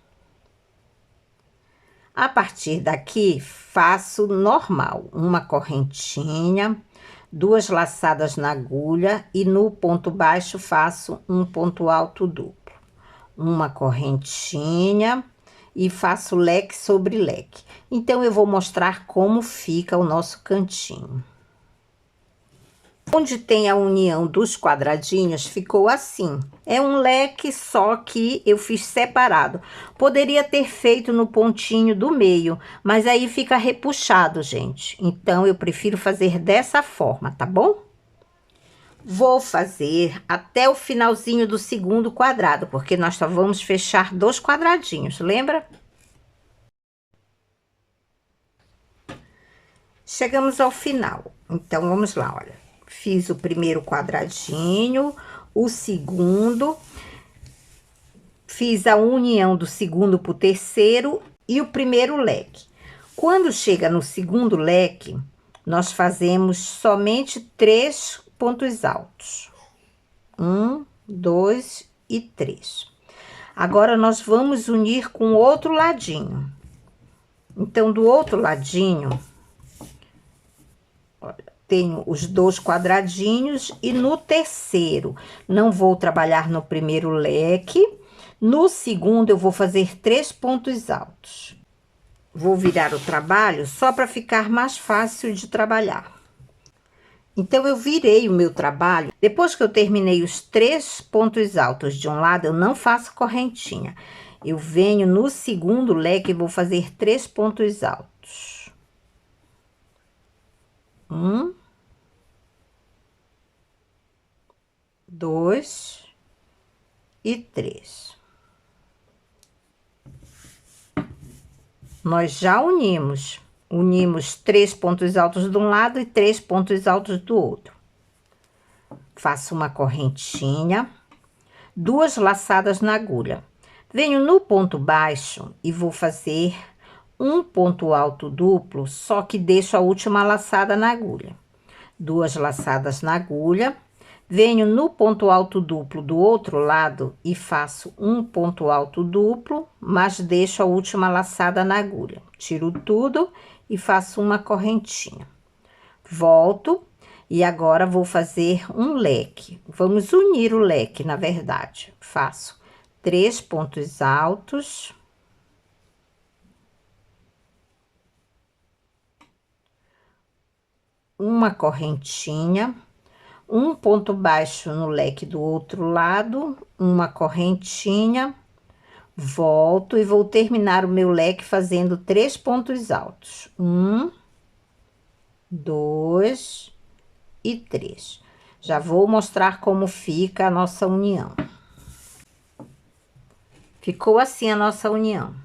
A partir daqui, faço normal, uma correntinha, 2 laçadas na agulha e no ponto baixo faço um ponto alto duplo. Uma correntinha e faço leque sobre leque. Então, eu vou mostrar como fica o nosso cantinho. Onde tem a união dos quadradinhos, ficou assim. É um leque, só que eu fiz separado. Poderia ter feito no pontinho do meio, mas aí fica repuxado, gente. Então, eu prefiro fazer dessa forma, tá bom? Vou fazer até o finalzinho do segundo quadrado, porque nós só vamos fechar 2 quadradinhos, lembra? Chegamos ao final. Então, vamos lá, olha. Fiz o primeiro quadradinho, o segundo, fiz a união do segundo pro terceiro e o primeiro leque. Quando chega no segundo leque, nós fazemos somente 3 pontos altos. 1, 2 e 3. Agora, nós vamos unir com o outro ladinho. Então, do outro ladinho, olha, tenho os 2 quadradinhos e no terceiro, não vou trabalhar no primeiro leque. No segundo, eu vou fazer 3 pontos altos. Vou virar o trabalho só para ficar mais fácil de trabalhar. Então, eu virei o meu trabalho. Depois que eu terminei os 3 pontos altos de um lado, eu não faço correntinha. Eu venho no segundo leque e vou fazer 3 pontos altos. 1, 2 e 3. Nós já unimos. Unimos 3 pontos altos de um lado e 3 pontos altos do outro. Faço uma correntinha, 2 laçadas na agulha. Venho no ponto baixo e vou fazer um ponto alto duplo, só que deixo a última laçada na agulha. 2 laçadas na agulha. Venho no ponto alto duplo do outro lado e faço um ponto alto duplo, mas deixo a última laçada na agulha. Tiro tudo e faço uma correntinha. Volto e agora vou fazer um leque. Vamos unir o leque, na verdade. Faço 3 pontos altos. Uma correntinha. Um ponto baixo no leque do outro lado, uma correntinha, volto e vou terminar o meu leque fazendo 3 pontos altos. 1, 2 e 3. Já vou mostrar como fica a nossa união. Ficou assim a nossa união.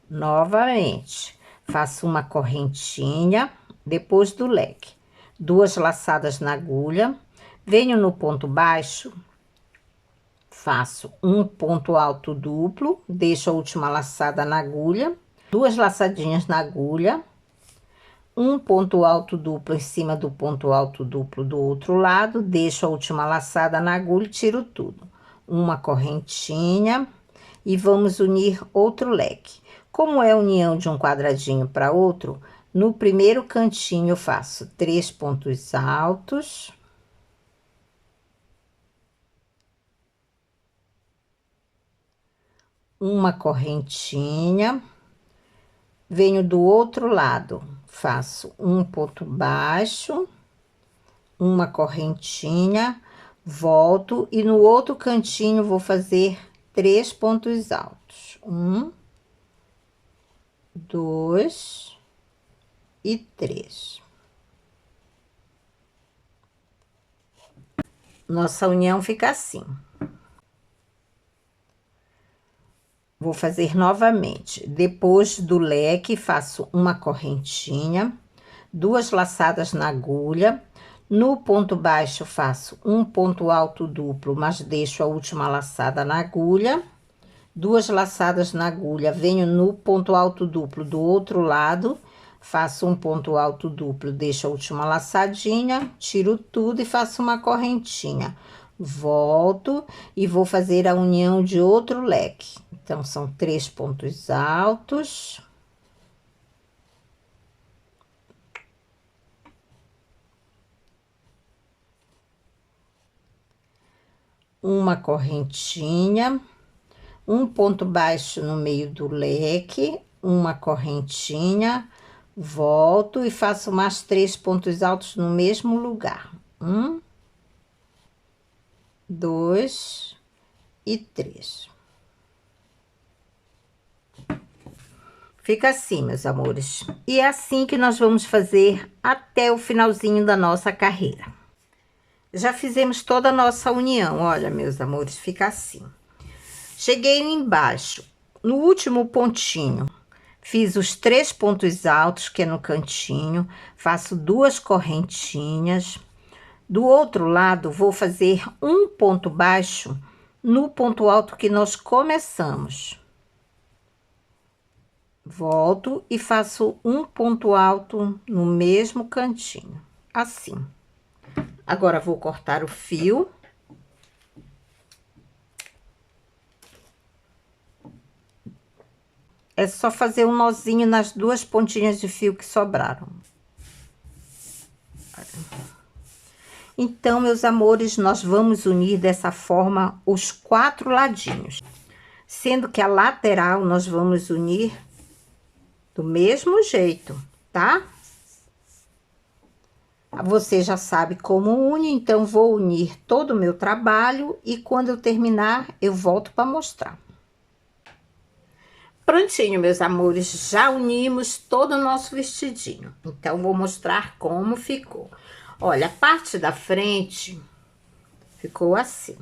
Novamente, faço uma correntinha depois do leque. 2 laçadas na agulha, venho no ponto baixo, faço um ponto alto duplo, deixo a última laçada na agulha, 2 laçadinhas na agulha, um ponto alto duplo em cima do ponto alto duplo do outro lado, deixo a última laçada na agulha e tiro tudo. Uma correntinha e vamos unir outro leque. Como é a união de um quadradinho para outro, no primeiro cantinho eu faço 3 pontos altos. Uma correntinha. Venho do outro lado, faço um ponto baixo, uma correntinha, volto e no outro cantinho vou fazer 3 pontos altos. 1, 2 e 3. Nossa união fica assim. Vou fazer novamente. Depois do leque, faço uma correntinha, 2 laçadas na agulha. No ponto baixo, faço um ponto alto duplo, mas deixo a última laçada na agulha. 2 laçadas na agulha, venho no ponto alto duplo do outro lado, faço um ponto alto duplo, deixo a última laçadinha, tiro tudo e faço uma correntinha. Volto e vou fazer a união de outro leque. Então, são 3 pontos altos. Uma correntinha, um ponto baixo no meio do leque, uma correntinha, volto e faço mais 3 pontos altos no mesmo lugar. 1, 2 e 3. Fica assim, meus amores. E é assim que nós vamos fazer até o finalzinho da nossa carreira. Já fizemos toda a nossa união, olha, meus amores, fica assim. Cheguei embaixo, no último pontinho, fiz os 3 pontos altos, que é no cantinho, faço 2 correntinhas. Do outro lado, vou fazer um ponto baixo no ponto alto que nós começamos. Volto e faço um ponto alto no mesmo cantinho, assim. Agora, vou cortar o fio. É só fazer um nozinho nas 2 pontinhas de fio que sobraram. Então, meus amores, nós vamos unir dessa forma os 4 ladinhos. Sendo que a lateral nós vamos unir do mesmo jeito, tá? Você já sabe como une, então vou unir todo o meu trabalho e quando eu terminar, eu volto para mostrar. Prontinho, meus amores, já unimos todo o nosso vestidinho. Então, vou mostrar como ficou. Olha, a parte da frente ficou assim.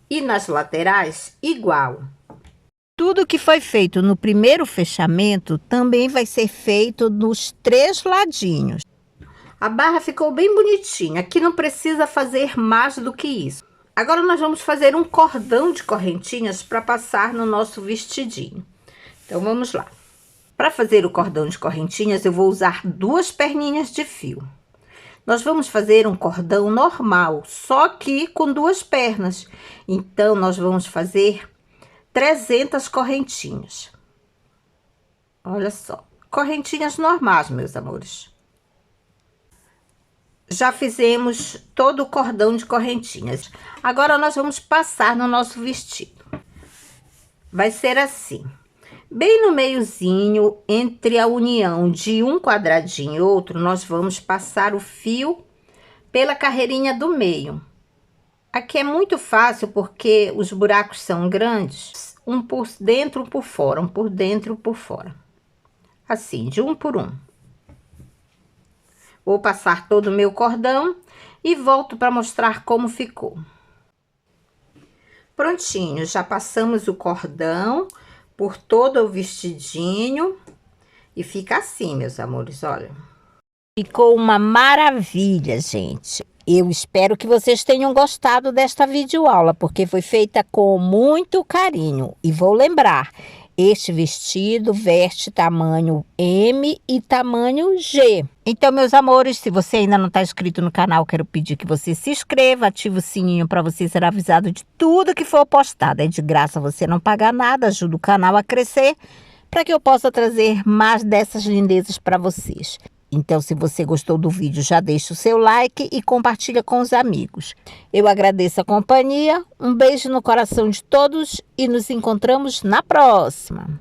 E nas laterais, igual. Tudo que foi feito no primeiro fechamento também vai ser feito nos 3 ladinhos. A barra ficou bem bonitinha, aqui não precisa fazer mais do que isso. Agora, nós vamos fazer um cordão de correntinhas para passar no nosso vestidinho. Então, vamos lá. Para fazer o cordão de correntinhas, eu vou usar 2 perninhas de fio. Nós vamos fazer um cordão normal, só que com 2 pernas. Então, nós vamos fazer 300 correntinhas. Olha só, correntinhas normais, meus amores. Já fizemos todo o cordão de correntinhas. Agora, nós vamos passar no nosso vestido. Vai ser assim. Bem no meiozinho, entre a união de um quadradinho e outro, nós vamos passar o fio pela carreirinha do meio. Aqui é muito fácil, porque os buracos são grandes. Um por dentro, um por fora, um por dentro, um por fora. Assim, de um por um. Vou passar todo o meu cordão e volto para mostrar como ficou. Prontinho, já passamos o cordão por todo o vestidinho e fica assim, meus amores, olha. Ficou uma maravilha, gente. Eu espero que vocês tenham gostado desta videoaula, porque foi feita com muito carinho. E vou lembrar, este vestido veste tamanho M e tamanho G. Então, meus amores, se você ainda não está inscrito no canal, quero pedir que você se inscreva, ative o sininho para você ser avisado de tudo que for postado. É de graça, você não paga nada, ajuda o canal a crescer, para que eu possa trazer mais dessas lindezas para vocês. Então, se você gostou do vídeo, já deixa o seu like e compartilha com os amigos. Eu agradeço a companhia, um beijo no coração de todos e nos encontramos na próxima.